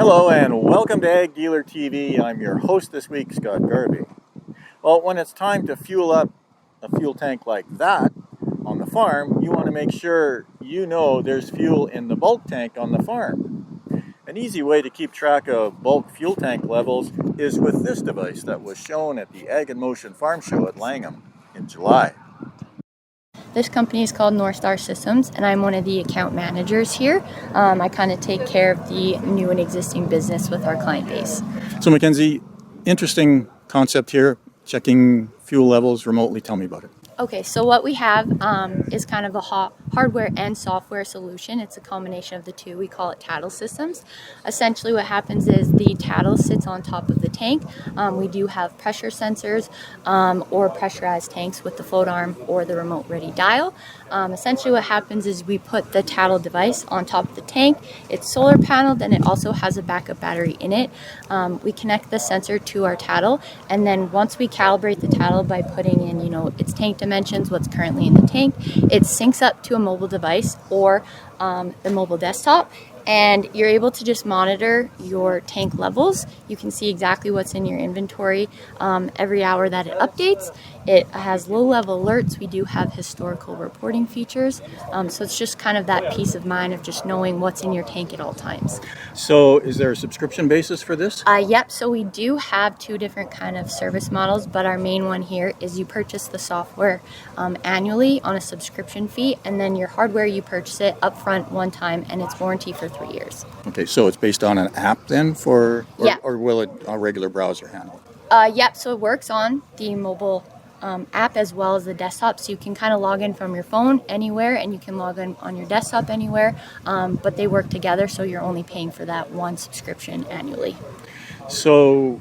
Hello and welcome to AgDealerTV. I'm your host this week, Scott Garvey. Well, when it's time to fuel up a fuel tank like that on the farm, you want to make sure you know there's fuel in the bulk tank on the farm. An easy way to keep track of bulk fuel tank levels is with this device that was shown at the Ag in Motion Farm Show at Langham in July. This company is called North Star Systems, and I'm one of the account managers here. I kind of take care of the new and existing business with our client base. So Mackenzie, interesting concept here, checking fuel levels remotely. Tell me about it. Okay, so what we have is kind of a hardware and software solution. It's a combination of the two. We call it Tattle Systems. Essentially what happens is the Tattle sits on top of the tank. We do have pressure sensors or pressurized tanks with the float arm or the remote ready dial. Essentially what happens is we put the Tattle device on top of the tank. It's solar paneled and it also has a backup battery in it. We connect the sensor to our Tattle, and then once we calibrate the Tattle by putting in, its tank dimensions, what's currently in the tank, it syncs up to a mobile device or the mobile desktop, and you're able to just monitor your tank levels. You can see exactly what's in your inventory every hour that it updates. It has low-level alerts. We do have historical reporting features, so it's just kind of that peace of mind of just knowing what's in your tank at all times. So is there a subscription basis for this? Yep, so we do have two different kind of service models, but our main one here is you purchase the software annually on a subscription fee, and then your hardware, you purchase it upfront one time, and it's warranty for 3 years. Okay, so it's based on an app then or will it a regular browser handle it? Yep, so it works on the mobile app as well as the desktop, so you can kind of log in from your phone anywhere and you can log in on your desktop anywhere, but they work together, so you're only paying for that one subscription annually. So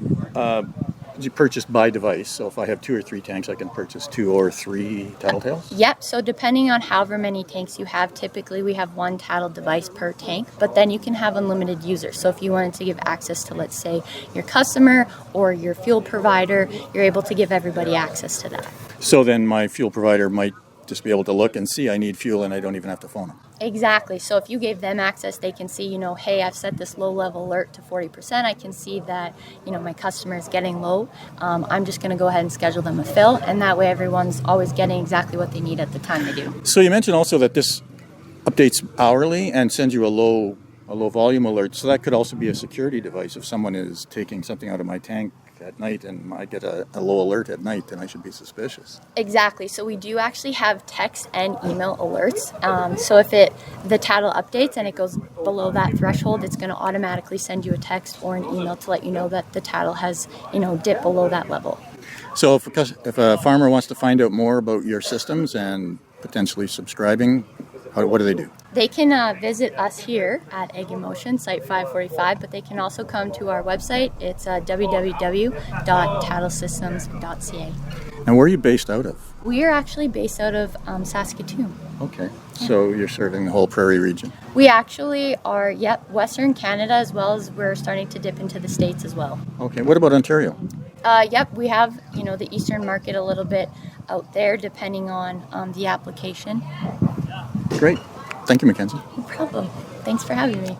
you purchase by device, so if I have 2 or 3 tanks I can purchase 2 or 3 Tattletales? Yep, so depending on however many tanks you have, typically we have 1 Tattle device per tank, but then you can have unlimited users. So if you wanted to give access to, let's say, your customer or your fuel provider, you're able to give everybody access to that. So then my fuel provider might just be able to look and see I need fuel and I don't even have to phone them. Exactly. So if you gave them access, they can see, hey, I've set this low level alert to 40%. I can see that, my customer is getting low. I'm just going to go ahead and schedule them a fill. And that way everyone's always getting exactly what they need at the time they do. So you mentioned also that this updates hourly and sends you a low volume alert. So that could also be a security device. If someone is taking something out of my tank at night and I get a low alert at night, then I should be suspicious. Exactly. So we do actually have text and email alerts. So if the Tattle updates and it goes below that threshold, it's going to automatically send you a text or an email to let you know that the Tattle has, dipped below that level. So if a farmer wants to find out more about your systems and potentially subscribing, what do they do? They can visit us here at Ag in Motion, Site 545, but they can also come to our website. It's www.tattlesystems.ca. And where are you based out of? We are actually based out of Saskatoon. Okay, so you're serving the whole prairie region. We actually are, Western Canada, as well as we're starting to dip into the States as well. Okay, what about Ontario? We have, the Eastern market a little bit out there, depending on the application. Great. Thank you, Mackenzie. No problem. Thanks for having me.